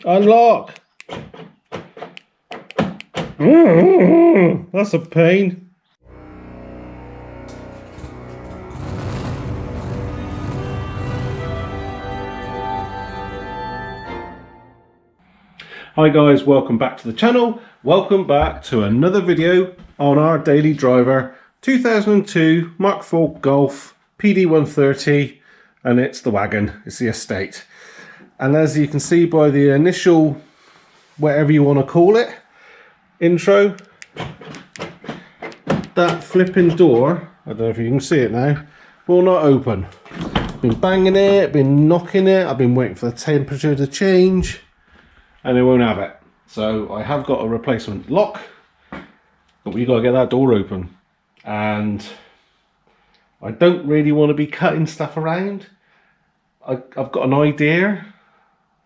Unlock! That's a pain. Hi guys, welcome back to the channel. Welcome back to another video on our daily driver 2002 Mark IV Golf PD130, and it's the wagon, it's the estate. And as you can see by the initial, whatever you want to call it, intro, that flipping door, I don't know if you can see it now, will not open. Been banging it, been knocking it, I've been waiting for the temperature to change, and it won't have it. So I have got a replacement lock, but we got to get that door open. And I don't really want to be cutting stuff around. I've got an idea,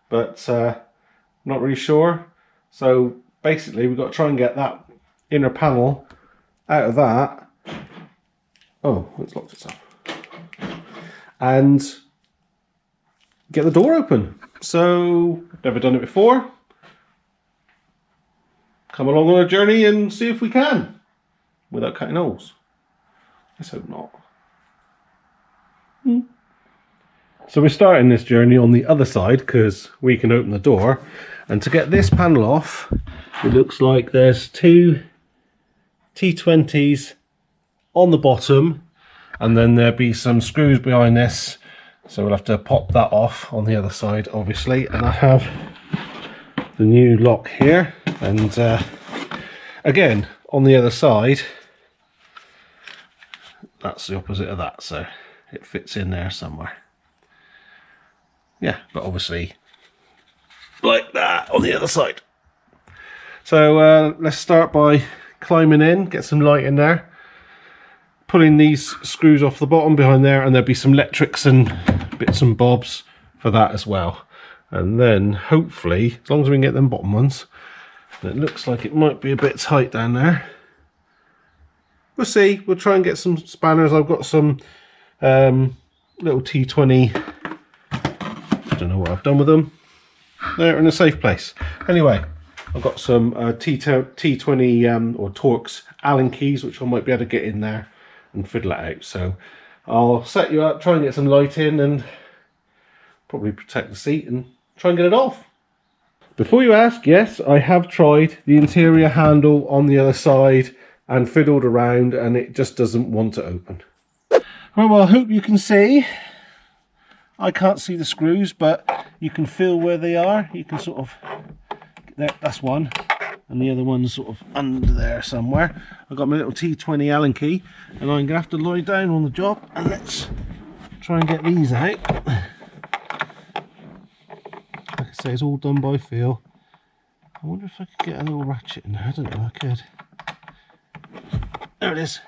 but not really sure. So basically we've got to try and get that inner panel out of that. Oh, it's locked itself. And get the door open. So, never done it before. Come along on a journey and see if we can without cutting holes. Let's hope not. So we're starting this journey on the other side because we can open the door, and to get this panel off, it looks like there's two T20s on the bottom, and then there'll be some screws behind this, so we'll have to pop that off on the other side obviously. And I have the new lock here, and again on the other side that's the opposite of that, so it fits in there somewhere. Yeah, but obviously like that on the other side. So let's start by climbing in, get some light in there, pulling these screws off the bottom behind there, and there'll be some electrics and bits and bobs for that as well. And then hopefully, as long as we can get them bottom ones, it looks like it might be a bit tight down there. We'll see. We'll try and get some spanners. I've got some little T20. I don't know what I've done with them. They're in a safe place. Anyway, I've got some T20 or Torx Allen keys, which I might be able to get in there and fiddle it out. So I'll set you up, try and get some light in, and probably protect the seat and try and get it off. Before you ask, yes, I have tried the interior handle on the other side and fiddled around, and it just doesn't want to open. Well, I hope you can see. I can't see the screws, but you can feel where they are. You can sort of, there, that's one, and the other one's sort of under there somewhere. I've got my little T20 Allen key, and I'm going to have to lie down on the job, and let's try and get these out. Like I say, it's all done by feel. I wonder if I could get a little ratchet in there. I don't know, I could. There it is.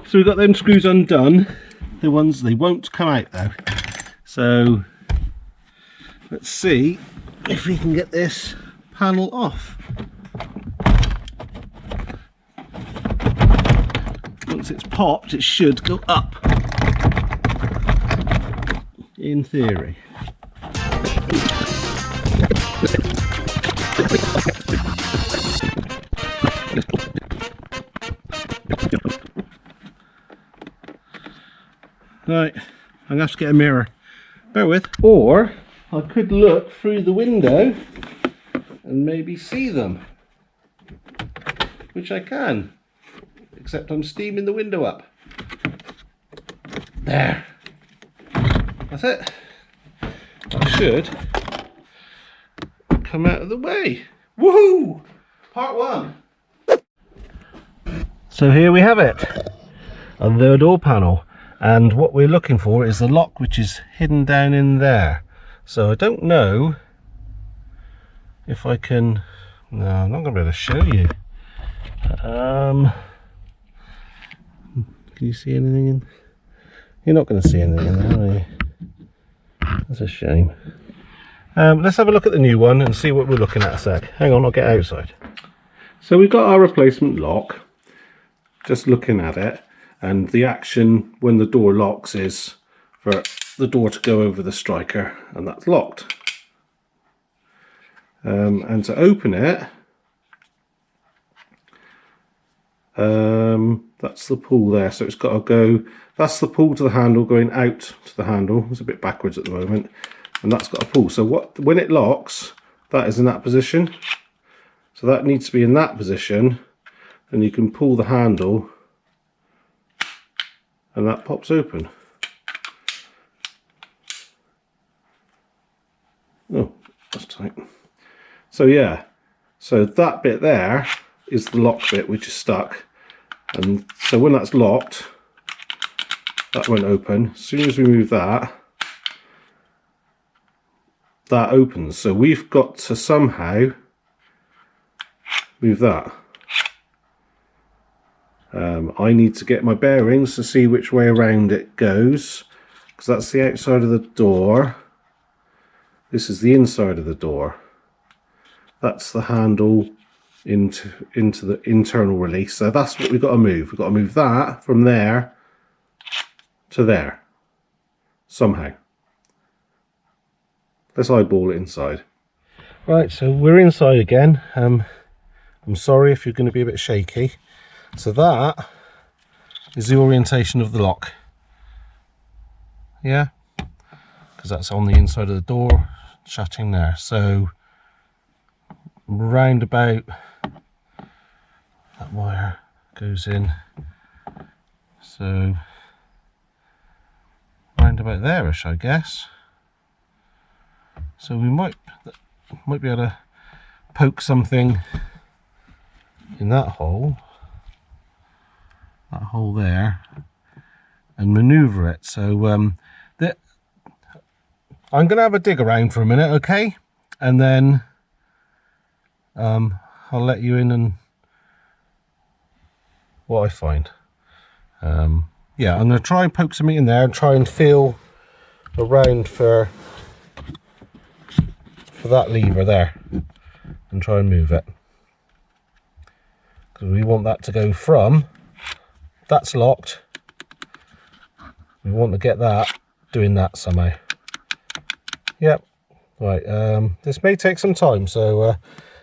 So we've got them screws undone. The ones, they won't come out though. So let's see if we can get this panel off. Once it's popped, it should go up, in theory. Right, I'm going to have to get a mirror. Bear with. Or I could look through the window and maybe see them. Which I can. Except I'm steaming the window up. There. That's it. That should come out of the way. Woohoo! Part one. So here we have it. A door panel. and what we're looking for is the lock, which is hidden down in there. So I don't know if I can. No, I'm not going to be able to show you. Can you see anything in? You're not going to see anything in there, are you? That's a shame. Let's have a look at the new one and see what we're looking at a sec. Hang on, I'll get outside. So we've got our replacement lock. Just looking at it, and the action when the door locks is for the door to go over the striker, and that's locked. And to open it, that's the pull there, so it's got to go, that's the pull to the handle going out to the handle. It's a bit backwards at the moment, and that's got a pull. So when it locks, that is in that position, so that needs to be in that position, and you can pull the handle and that pops open. Oh, that's tight. So yeah, so that bit there is the lock bit which is stuck, and so when that's locked, that won't open. As soon as we move that, that opens. So we've got to somehow move that. I need to get my bearings to see which way around it goes, because that's the outside of the door. This is the inside of the door. That's the handle into the internal release. So that's what we've got to move. We've got to move that from there to there somehow. Let's eyeball it inside. Right, so we're inside again. I'm sorry if you're going to be a bit shaky. So that is the orientation of the lock. Yeah, because that's on the inside of the door, shutting there. So round about that wire goes in. So round about there-ish, I guess. So we might be able to poke something in that hole there, and maneuver it. So I'm going to have a dig around for a minute, okay, and then I'll let you in and what I find. Yeah, I'm going to try and poke something in there and try and feel around for that lever there and try and move it, because we want that to go from, that's locked, we want to get that doing that somehow. Yep. Right, this may take some time, so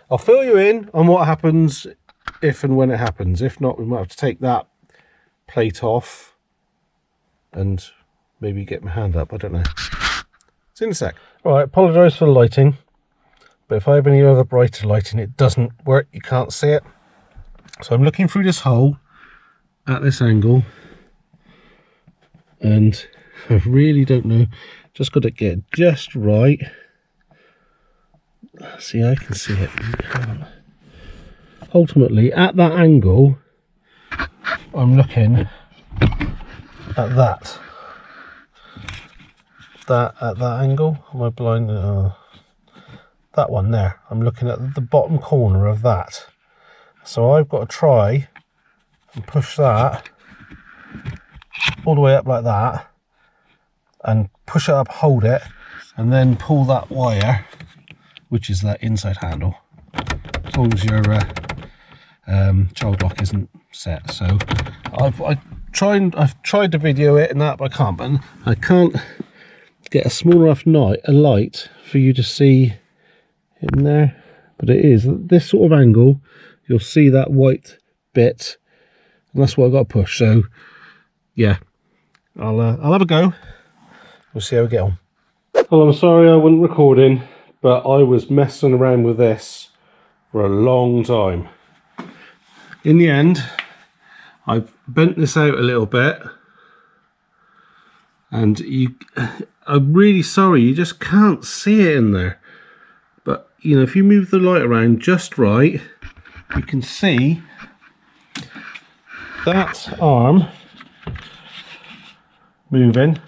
I'll fill you in on what happens if and when it happens. If not, we might have to take that plate off and maybe get my hand up, I don't know. See you in a sec. Right, apologise for the lighting, but if I have any other brighter lighting, it doesn't work, you can't see it. So I'm looking through this hole at this angle, and I really don't know, just got to get just right. See, I can see it, you can't. Ultimately, at that angle, I'm looking at that. At that angle, am I blind? That one there, I'm looking at the bottom corner of that. So I've got to try and push that all the way up like that, and push it up, hold it, and then pull that wire, which is that inside handle, as long as your child lock isn't set. So I've tried to video it and that, but I can't get a small enough light for you to see in there. But it is this sort of angle, you'll see that white bit, and that's what I've got to push. So yeah, I'll have a go. We'll see how we get on. Well, I'm sorry I wasn't recording, but I was messing around with this for a long time. In the end, I've bent this out a little bit, and I'm really sorry, you just can't see it in there. But you know, if you move the light around just right, you can see that arm moving,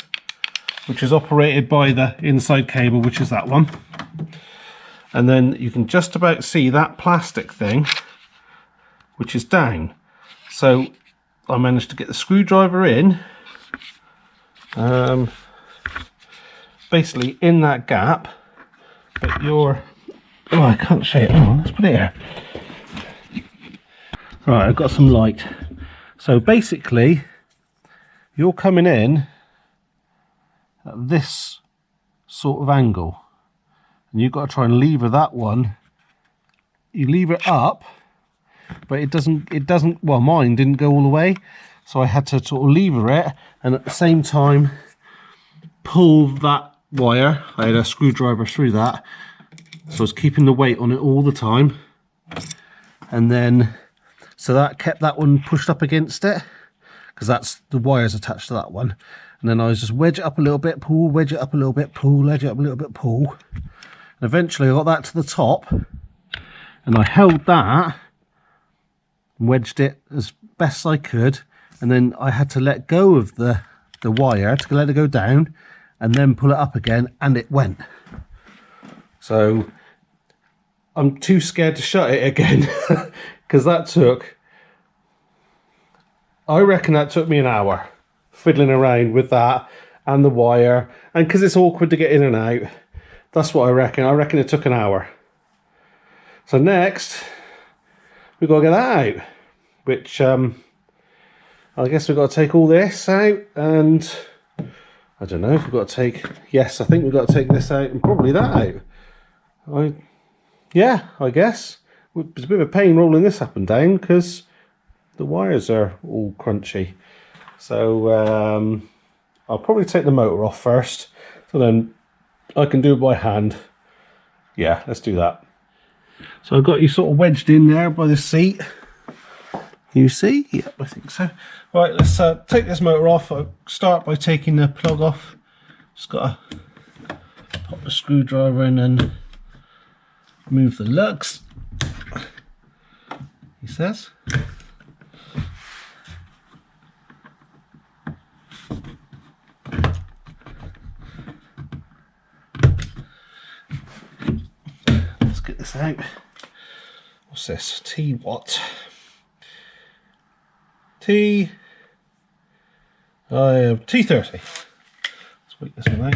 which is operated by the inside cable, which is that one. And then you can just about see that plastic thing, which is down. So I managed to get the screwdriver in, basically in that gap, but you're, oh, I can't show it. Oh, let's put it here. Right, I've got some light. So basically, you're coming in at this sort of angle, and you've got to try and lever that one. You lever it up, but it doesn't, well, mine didn't go all the way, so I had to sort of lever it, and at the same time pull that wire. I had a screwdriver through that, so I was keeping the weight on it all the time, and then so that kept that one pushed up against it, because that's the wires attached to that one. And then I was just wedge it up a little bit, pull, wedge it up a little bit, pull, wedge it up a little bit, pull. And eventually I got that to the top, and I held that, wedged it as best I could, and then I had to let go of the wire to let it go down, and then pull it up again, and it went. So I'm too scared to shut it again, because that took, I reckon that took me an hour fiddling around with that and the wire, and because it's awkward to get in and out, that's what I reckon. I reckon it took an hour. So next we've got to get that out, which I guess we've got to take all this out, and I don't know if we've got to take, yes, I think we've got to take this out and probably that out. Yeah, I guess. It's a bit of a pain rolling this up and down because the wires are all crunchy. So I'll probably take the motor off first, so then I can do it by hand. Yeah, let's do that. So I've got you sort of wedged in there by the seat. You see? Yep, I think so. Right, let's take this motor off. I'll start by taking the plug off. Just got to pop the screwdriver in and move the lugs, he says. Let's get this out. What's this? T what? T30. Let's wait this one out.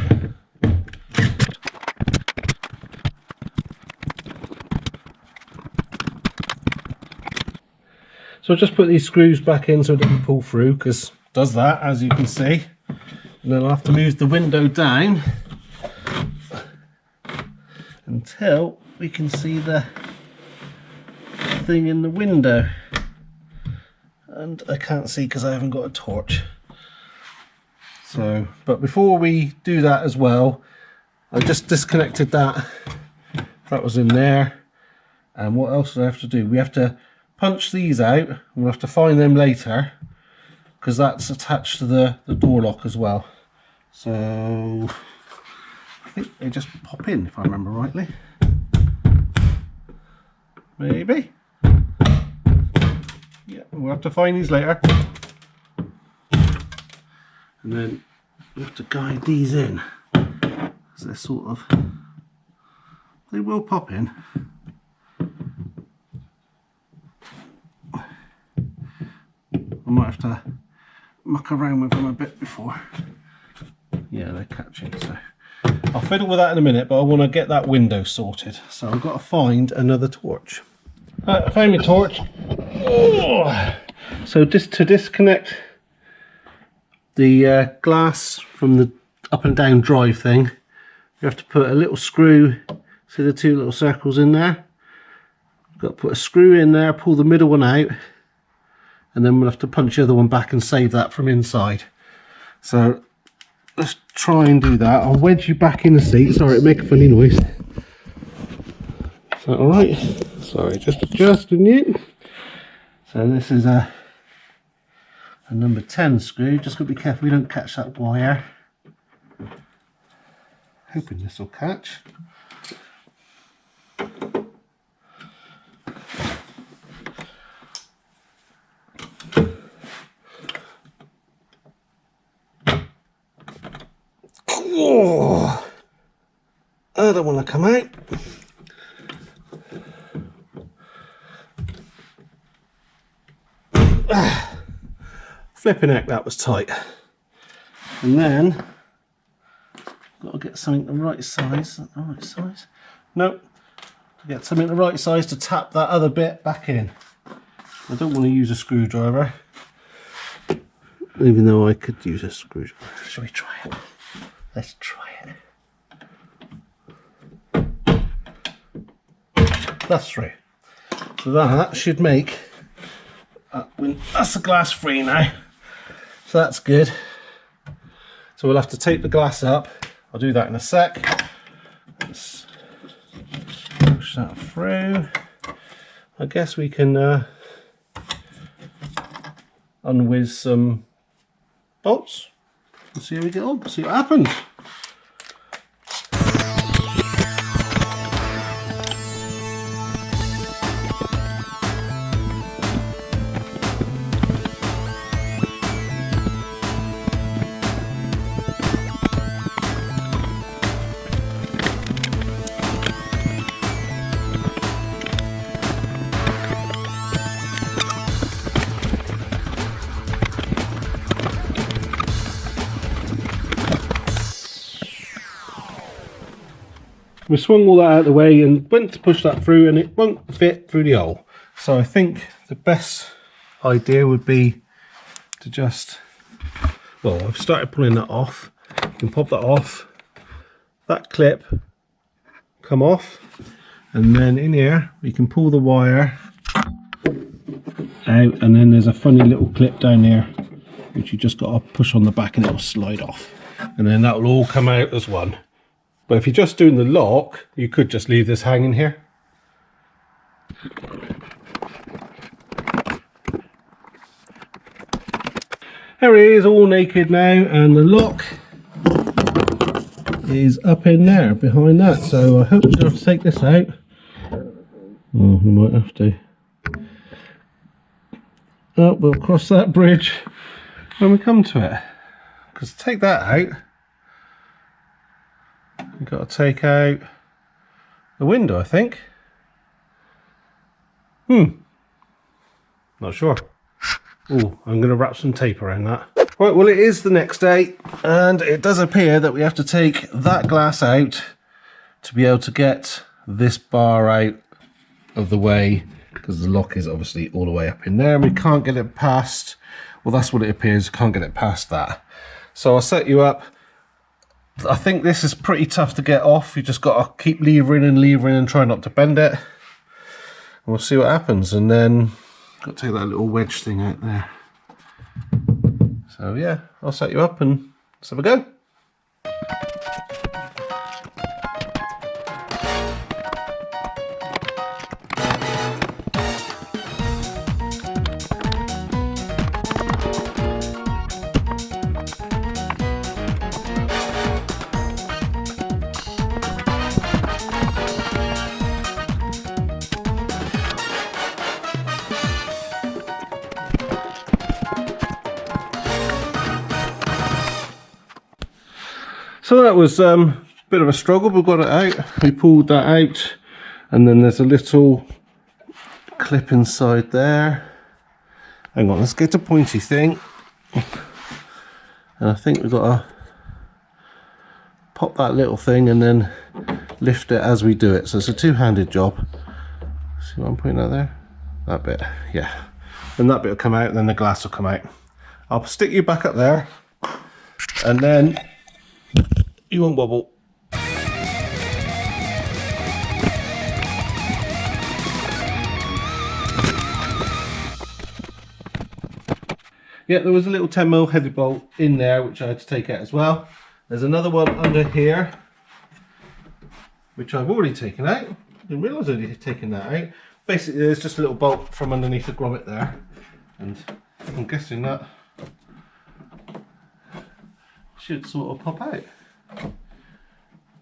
So I'll just put these screws back in so it doesn't pull through, because it does that, as you can see. And then I'll have to move the window down until we can see the thing in the window. And I can't see because I haven't got a torch. So, but before we do that as well, I just disconnected that. That was in there. And what else do I have to do? We have to punch these out. We'll have to find them later, because that's attached to the door lock as well. So I think they just pop in, if I remember rightly. Maybe. Yeah, we'll have to find these later. And then we have to guide these in. So they're sort of, they will pop in. I might have to muck around with them a bit before. Yeah, they're catching, so I'll fiddle with that in a minute, but I want to get that window sorted. So I've got to find another torch. Right, I found my torch. Oh. So just to disconnect the glass from the up and down drive thing, you have to put a little screw, see the two little circles in there? You've got to put a screw in there, pull the middle one out, and then we'll have to punch the other one back and save that from inside. So let's try and do that. I'll wedge you back in the seat. Sorry, it makes a funny noise. Is that alright? Sorry, just adjusting it. So this is a number 10 screw. Just got to be careful we don't catch that wire. Hoping this will catch. Oh, I don't want to come out. Flipping heck, that was tight. And then got to get something the right size. The right size? Nope. Get something the right size to tap that other bit back in. I don't want to use a screwdriver, even though I could use a screwdriver. Shall we try it? Let's try it. That's through. So that should make. That's the glass free now. So that's good. So we'll have to tape the glass up. I'll do that in a sec. Let's push that through. I guess we can unwhiz some bolts and see how we get on, see what happens. We swung all that out of the way and went to push that through, and it won't fit through the hole. So I think the best idea would be to just, well, I've started pulling that off. You can pop that off, that clip come off, and then in here we can pull the wire out, and then there's a funny little clip down here which you just got to push on the back and it'll slide off, and then that will all come out as one. But if you're just doing the lock, you could just leave this hanging here. There it is, all naked now, and the lock is up in there behind that. So I hope we don't have to take this out. Oh, we might have to. Oh, we'll cross that bridge when we come to it. Because to take that out, we've got to take out the window, I think. Not sure. Oh, I'm going to wrap some tape around that. Right, well, it is the next day, and it does appear that we have to take that glass out to be able to get this bar out of the way, because the lock is obviously all the way up in there, and we can't get it past, well, that's what it appears, can't get it past that. So I'll set you up. I think this is pretty tough to get off. You just got to keep levering and try not to bend it. And we'll see what happens. And then got to take that little wedge thing out there. So yeah, I'll set you up and let's have a go. So that was a bit of a struggle, but we got it out. We pulled that out, and then there's a little clip inside there. Hang on, let's get the pointy thing. And I think we've got to pop that little thing and then lift it as we do it. So it's a two-handed job. See what I'm putting out there? That bit, yeah. And that bit will come out, and then the glass will come out. I'll stick you back up there, and then you won't wobble. Yeah, there was a little 10mm heavy bolt in there which I had to take out as well. There's another one under here which I've already taken out. Didn't realise I'd taken that out. Basically there's just a little bolt from underneath the grommet there, and I'm guessing that should sort of pop out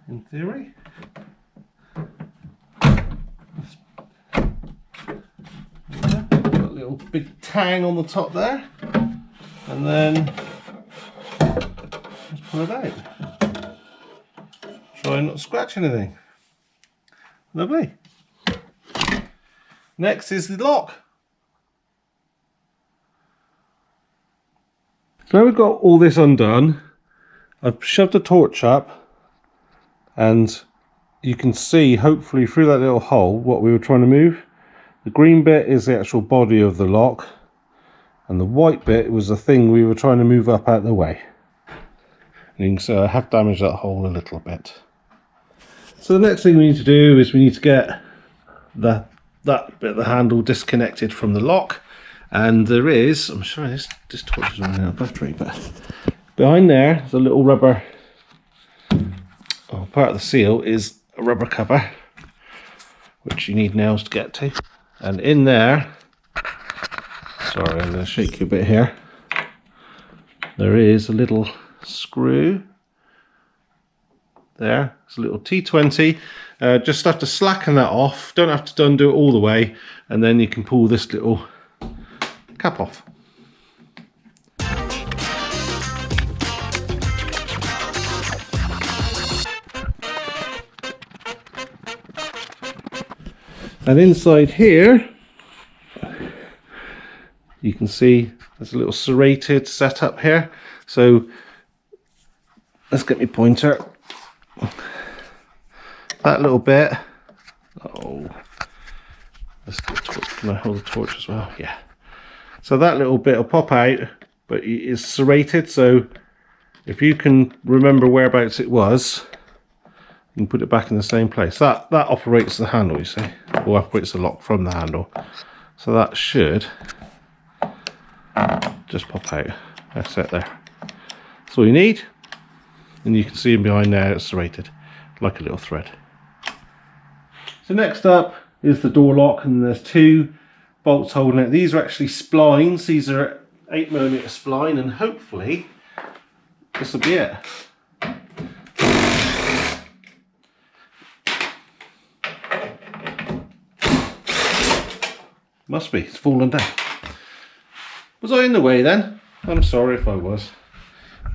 in theory. Got a little big tang on the top there, and then let's pull it out. try not to scratch anything. Lovely. Next is the lock. So now we've got all this undone, I've shoved a torch up and you can see hopefully through that little hole what we were trying to move. The green bit is the actual body of the lock and the white bit was the thing we were trying to move up out of the way. And you can see I have damaged that hole a little bit. So the next thing we need to do is we need to get that bit of the handle disconnected from the lock. And there is, I'm sure this torch is running out of battery, but behind there's a little rubber, part of the seal is a rubber cover, which you need nails to get to. And in there, sorry, I'm going to shake you a bit here, there is a little screw. There, it's a little T20. Just have to slacken that off, don't have to undo it all the way, and then you can pull this little cap off. And inside here, you can see there's a little serrated setup here. So let's get my pointer. That little bit. Oh, let's get a torch. Can I hold the torch as well? Yeah. So that little bit will pop out, but it is serrated. So if you can remember whereabouts it was, you can put it back in the same place. That operates the handle, you see, or operates the lock from the handle. So that should just pop out. That's it there. That's all you need. And you can see behind there it's serrated like a little thread. So next up is the door lock, and there's two bolts holding it. These are actually splines. These are 8mm spline, and hopefully this will be it. Must be, it's fallen down. Was I in the way then? I'm sorry if I was.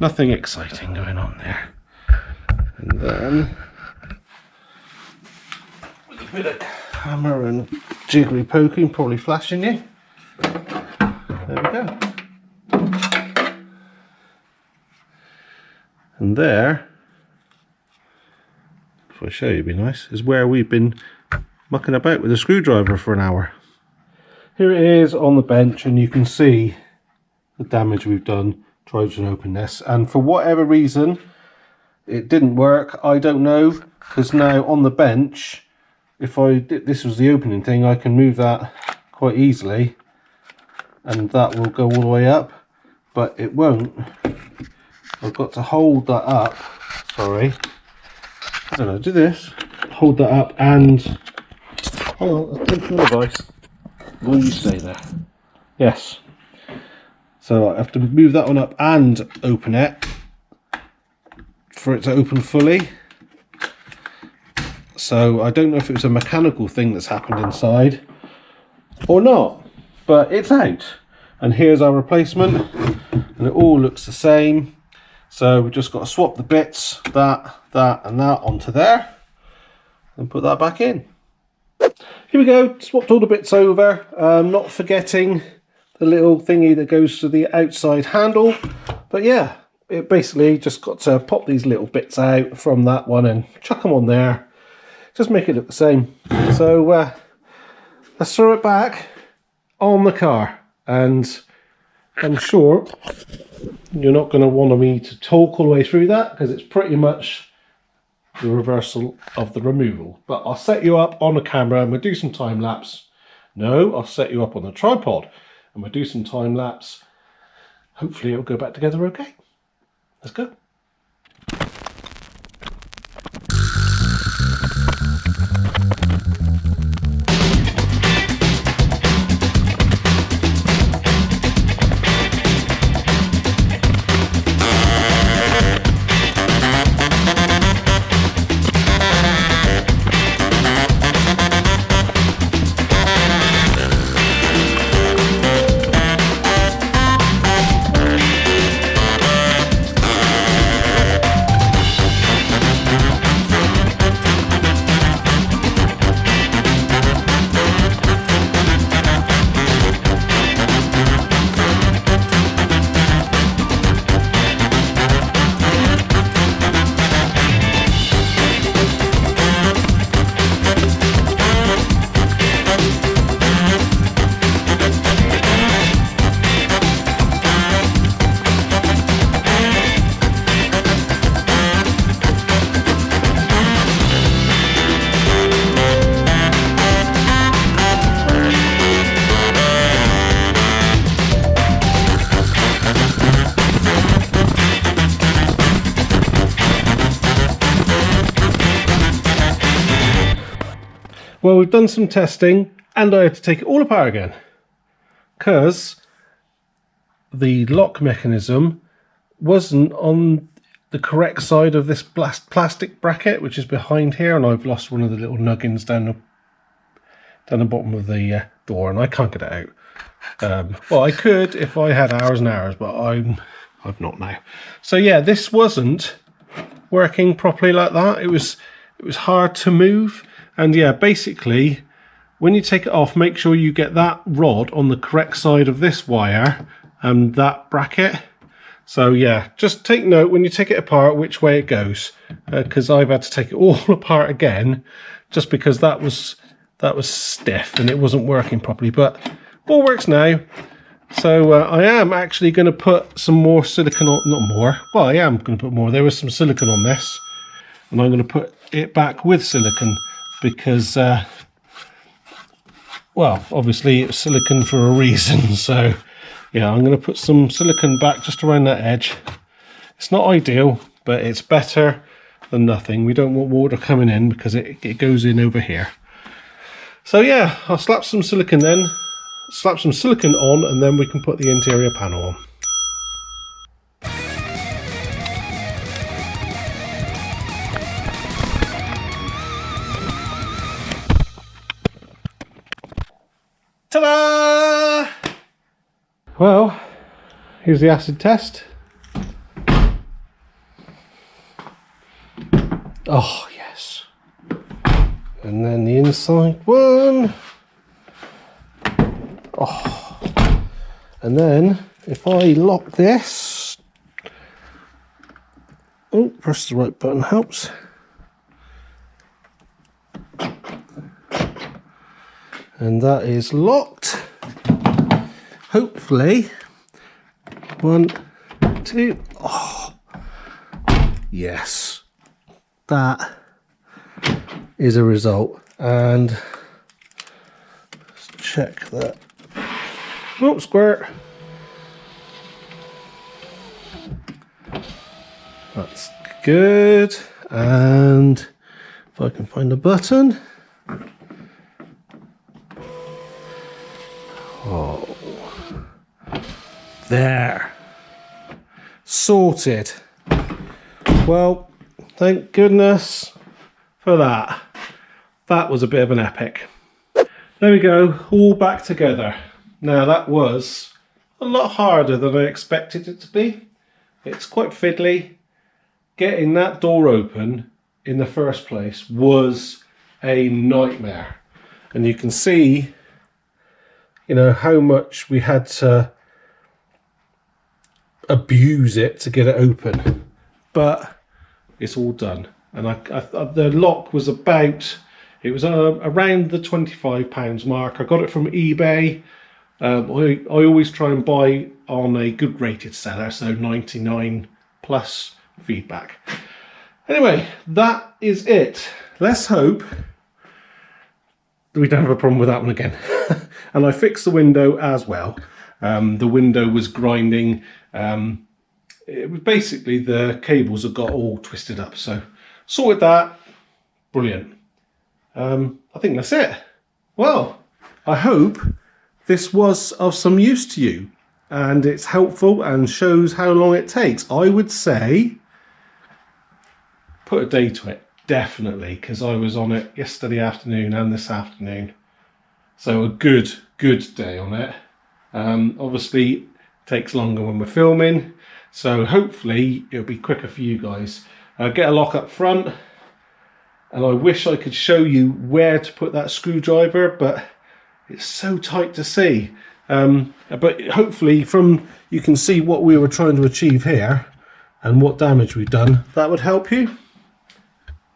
Nothing exciting going on there. And then with a bit of hammer and jiggly poking, probably flashing you. There we go. And there, if I show you, it'd be nice, is where we've been mucking about with a screwdriver for an hour. Here it is on the bench, and you can see the damage we've done trying to open this. And for whatever reason, it didn't work. I don't know, because now on the bench, if I did, this was the opening thing, I can move that quite easily, and that will go all the way up. But it won't. I've got to hold that up. Sorry. I don't know. Do this. Hold that up and hold on. Let's take the device. Will you stay there? Yes. So I have to move that one up and open it for it to open fully. So I don't know if it was a mechanical thing that's happened inside or not, but it's out. And here's our replacement, and it all looks the same. So we've just got to swap the bits, that, and that onto there, and put that back in. Here we go, swapped all the bits over, not forgetting the little thingy that goes to the outside handle. But yeah, it basically just got to pop these little bits out from that one and chuck them on there. Just make it look the same. So let's throw it back on the car. And I'm sure you're not going to want me to talk all the way through that, because it's pretty much the reversal of the removal. But I'll set you up on the camera and we'll do some time lapse. No, I'll set you up on the tripod and we'll do some time lapse. Hopefully it'll go back together okay. Let's go. Well, we've done some testing and I had to take it all apart again because the lock mechanism wasn't on the correct side of this plastic bracket, which is behind here, and I've lost one of the little nuggins down the bottom of the door, and I can't get it out. Well, I could if I had hours and hours, but I've not now. So yeah, this wasn't working properly like that. It was hard to move, and yeah, basically when you take it off, make sure you get that rod on the correct side of this wire and that bracket. So yeah, just take note when you take it apart which way it goes, because I've had to take it all apart again just because that was stiff and it wasn't working properly, but all works now. So I am actually going to put some more silicone on, not more, well I am going to put more. There was some silicone on this and I'm going to put it back with silicone because well, obviously it's silicone for a reason. So yeah, I'm going to put some silicone back just around that edge. It's not ideal, but it's better than nothing. We don't want water coming in because it goes in over here. So yeah, I'll slap some silicone then, slap some silicone on, and then we can put the interior panel on. Ta-da! Well, here's the acid test. Oh, yes. And then the inside one. Oh. And then if I lock this, oh, press the right button helps. And that is locked. Hopefully, 1, 2, oh, yes, that is a result. And let's check that. Oh, squirt. That's good. And if I can find the button. Oh, there, sorted. Well, thank goodness for that. That was a bit of an epic. There we go, all back together. Now that was a lot harder than I expected it to be. It's quite fiddly. Getting that door open in the first place was a nightmare. And you can see, you know, how much we had to abuse it to get it open, but it's all done. And the lock was about, it was around the £25 mark. I got it from eBay. I always try and buy on a good rated seller, so 99 plus feedback. Anyway, that is it. Let's hope we don't have a problem with that one again. And I fixed the window as well. The window was grinding. It was basically the cables had got all twisted up. So sorted that. Brilliant. I think that's it. Well, I hope this was of some use to you and it's helpful and shows how long it takes. I would say put a day to it, definitely, because I was on it yesterday afternoon and this afternoon. So a good day on it. Obviously it takes longer when we're filming, so hopefully it'll be quicker for you guys. Get a lock up front, and I wish I could show you where to put that screwdriver, but it's so tight to see. But hopefully you can see what we were trying to achieve here and what damage we've done. That would help you,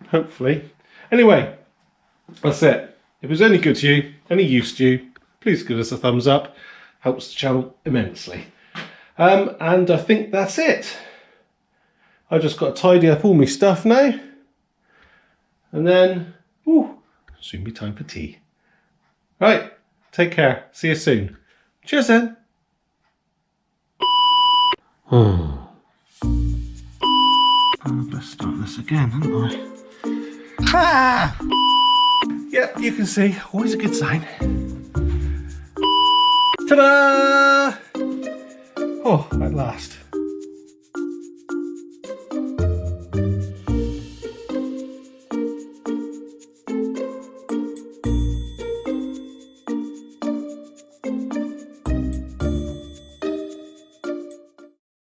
hopefully. Anyway, that's it. If it was any good to you, any use to you, please give us a thumbs up. Helps the channel immensely. And I think that's it. I just got to tidy up all my stuff now. And then, soon be time for tea. Right, take care. See you soon. Cheers then. Let's start this again, haven't I? Ha! Yep, you can see, always a good sign. Ta-da! Oh, at last.